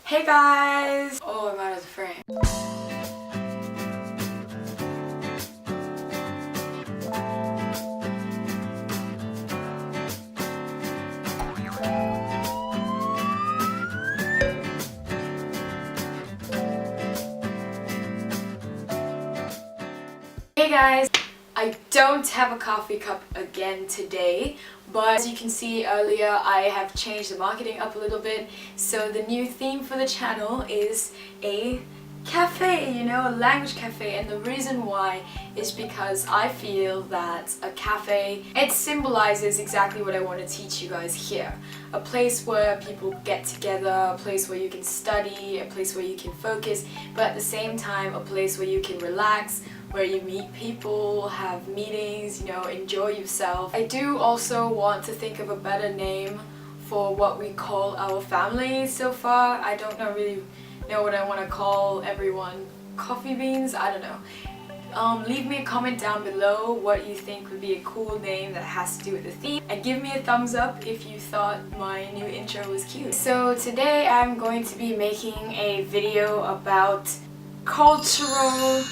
Hey guys! Oh, I'm out of the frame. Hey guys! I don't have a coffee cup again today, but as you can see earlier, I have changed the marketing up a little bit. So the new theme for the channel is a cafe, you know, a language cafe. And the reason why is because I feel that a cafe, it symbolizes exactly what I want to teach you guys here. A place where people get together, a place where you can study, a place where you can focus, but at the same time a place where you can relax, where you meet people, have meetings, you know, enjoy yourself. I do also want to think of a better name for what we call our family so far. I don't really know what I want to call everyone. Coffee beans? I don't know. Leave me a comment down below what you think would be a cool name that has to do with the theme, and give me a thumbs up if you thought my new intro was cute. So today I'm going to be making a video about cultural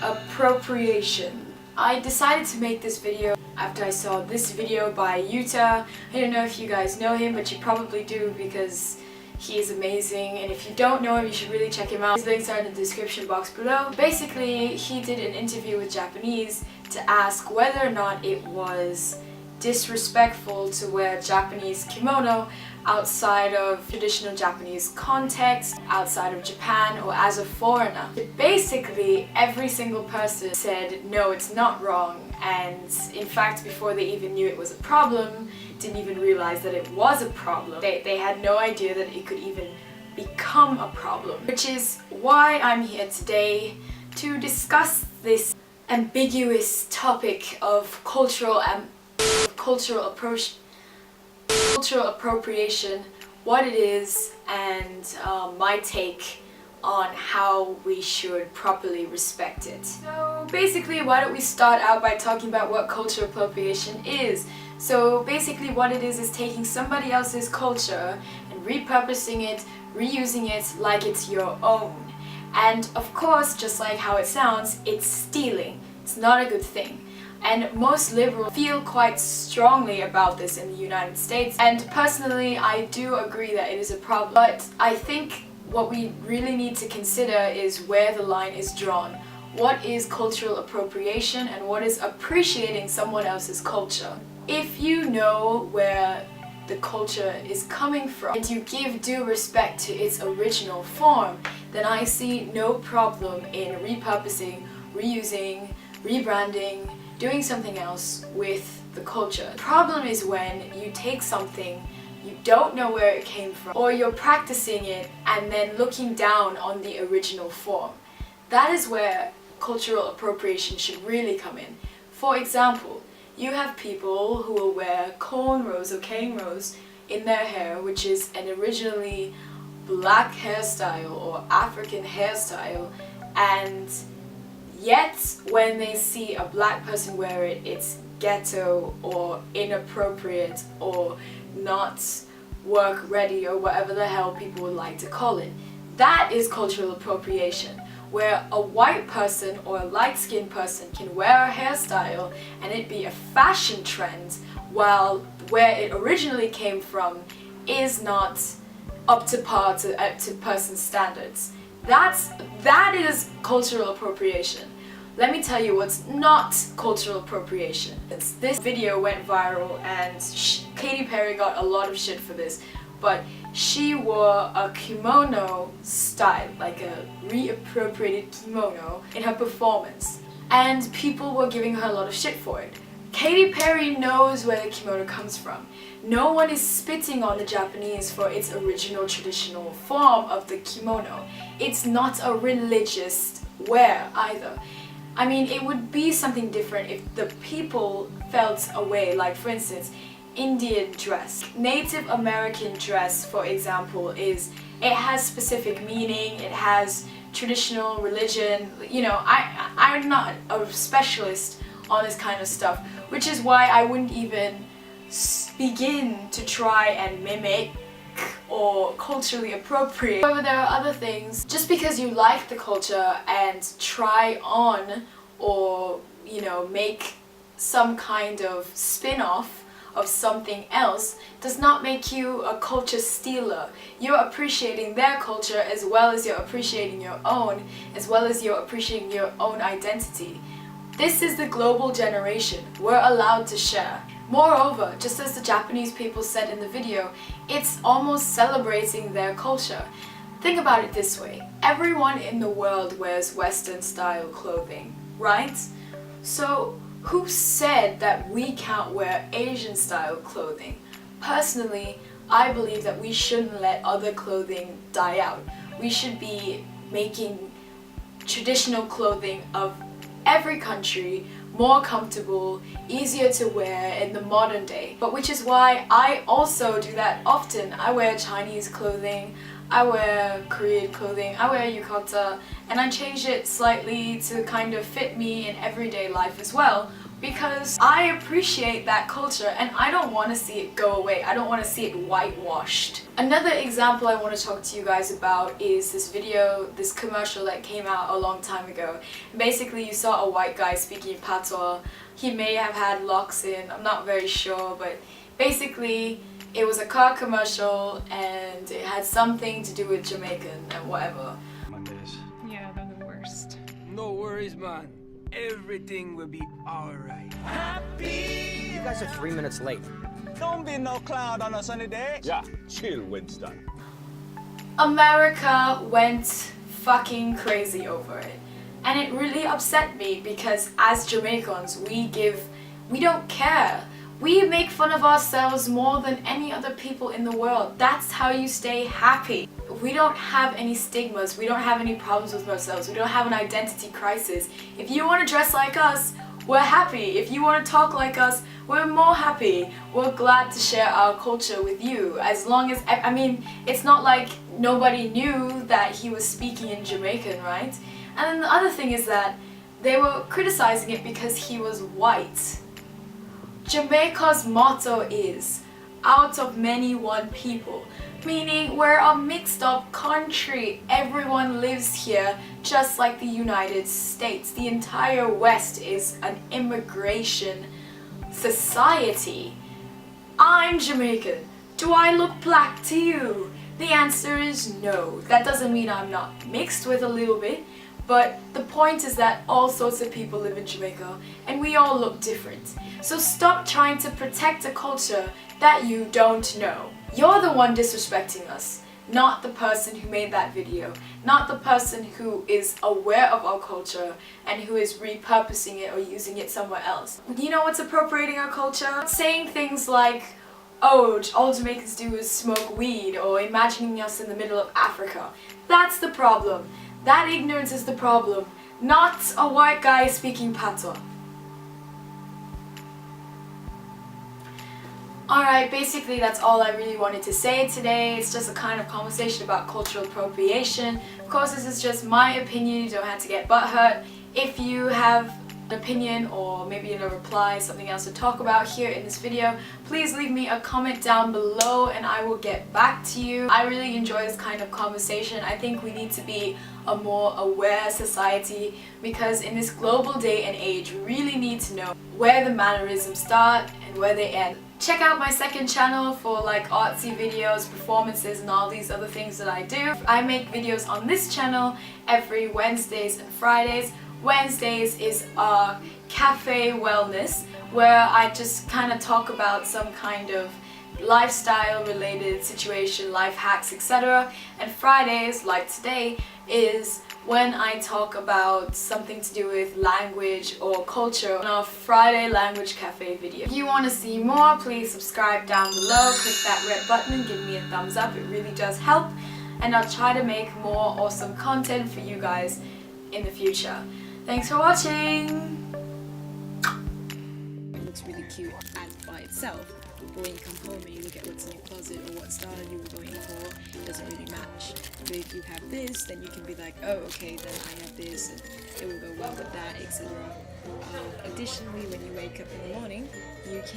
appropriation. I decided to make this video after I saw this video by Yuta. I don't know if you guys know him, but you probably do because he is amazing, and if you don't know him, you should really check him out. His links are in the description box below. Basically, he did an interview with Japanese to ask whether or not it was disrespectful to wear Japanese kimono outside of traditional Japanese context, outside of Japan, or as a foreigner. But basically, every single person said no, it's not wrong, and in fact, before they even knew it was a problem, didn't even realize that it was a problem. They had no idea that it could even become a problem. Which is why I'm here today to discuss this ambiguous topic of cultural appropriation, what it is, and my take on how we should properly respect it. So basically, why don't we start out by talking about what cultural appropriation is. So basically what it is taking somebody else's culture and repurposing it, reusing it like it's your own. And of course, just like how it sounds, it's stealing. It's not a good thing. And most liberals feel quite strongly about this in the United States. And personally, I do agree that it is a problem. But I think what we really need to consider is where the line is drawn. What is cultural appropriation and what is appreciating someone else's culture? If you know where the culture is coming from and you give due respect to its original form, then I see no problem in repurposing, reusing, rebranding, doing something else with the culture. The problem is when you take something, you don't know where it came from, or you're practicing it and then looking down on the original form. That is where cultural appropriation should really come in. For example, you have people who will wear cornrows or cane rows in their hair, which is an originally black hairstyle or African hairstyle, and yet when they see a black person wear it, it's ghetto or inappropriate or not work ready or whatever the hell people would like to call it. That is cultural appropriation, where a white person or a light-skinned person can wear a hairstyle and it be a fashion trend, while where it originally came from is not up to par to person's standards. That is cultural appropriation. Let me tell you what's not cultural appropriation. This video went viral and Katy Perry got a lot of shit for this, but she wore a kimono style, like a reappropriated kimono, in her performance, and people were giving her a lot of shit for it. Katy Perry knows where the kimono comes from. No one is spitting on the Japanese for its original traditional form of the kimono. It's not a religious wear either. I mean, it would be something different if the people felt a way, like for instance, Indian dress. Native American dress, for example, it has specific meaning, it has traditional religion. You know, I'm not a specialist on this kind of stuff, which is why I wouldn't even begin to try and mimic or culturally appropriate. However, there are other things. Just because you like the culture and try on or, you know, make some kind of spin-off of something else does not make you a culture stealer. You're appreciating their culture as well as you're appreciating your own, as well as you're appreciating your own identity. This is the global generation. We're allowed to share. Moreover, just as the Japanese people said in the video, it's almost celebrating their culture. Think about it this way. Everyone in the world wears Western style clothing, right? So who said that we can't wear Asian style clothing? Personally, I believe that we shouldn't let other clothing die out. We should be making traditional clothing of every country more comfortable, easier to wear in the modern day. But which is why I also do that often. I wear Chinese clothing, I wear Korean clothing, I wear yukata, and I change it slightly to kind of fit me in everyday life as well, because I appreciate that culture and I don't want to see it go away. I don't want to see it whitewashed. Another example I want to talk to you guys about is this video, this commercial that came out a long time ago. Basically, you saw a white guy speaking patois. He may have had locks in, I'm not very sure, but basically it was a car commercial and it had something to do with Jamaican and whatever. Mondays. Yeah, they're the worst. No worries, man. Everything will be alright. Happy! You guys are 3 minutes late. Don't be no cloud on a sunny day. Yeah, chill, Winston. America went fucking crazy over it. And it really upset me because as Jamaicans, we don't care. We make fun of ourselves more than any other people in the world. That's how you stay happy. We don't have any stigmas, we don't have any problems with ourselves, we don't have an identity crisis. If you want to dress like us, we're happy. If you want to talk like us, we're more happy. We're glad to share our culture with you. As long as, I mean, it's not like nobody knew that he was speaking in Jamaican, right? And then the other thing is that they were criticizing it because he was white. Jamaica's motto is, out of many one people, meaning we're a mixed up country. Everyone lives here just like the United States. The entire West is an immigration society. I'm Jamaican. Do I look black to you? The answer is no. That doesn't mean I'm not mixed with a little bit, but the point is that all sorts of people live in Jamaica and we all look different. So stop trying to protect a culture that you don't know. You're the one disrespecting us, not the person who made that video, not the person who is aware of our culture and who is repurposing it or using it somewhere else. You know what's appropriating our culture? Saying things like, oh, all Jamaicans do is smoke weed, or imagining us in the middle of Africa. That's the problem. That ignorance is the problem, not a white guy speaking patois. Alright, basically that's all I really wanted to say today. It's just a kind of conversation about cultural appropriation. Of course, this is just my opinion, you don't have to get butthurt. If you have an opinion or maybe in a reply, something else to talk about here in this video, please leave me a comment down below and I will get back to you. I really enjoy this kind of conversation. I think we need to be a more aware society because in this global day and age, we really need to know where the mannerisms start and where they end. Check out my second channel for like artsy videos, performances and all these other things that I do. I make videos on this channel every Wednesdays and Fridays. Wednesdays is our cafe wellness where I just kind of talk about some kind of lifestyle related situation, life hacks, etc. And Fridays, like today, is when I talk about something to do with language or culture on our Friday Language Cafe video. If you want to see more, please subscribe down below, click that red button and give me a thumbs up, it really does help. And I'll try to make more awesome content for you guys in the future. Thanks for watching! It looks really cute as by itself, but when you come home and you look at what's in your closet or what style you were going for, it doesn't really match. But if you have this, then you can be like, oh okay, then I have this and it will go well with that, etc. Additionally, when you wake up in the morning, you can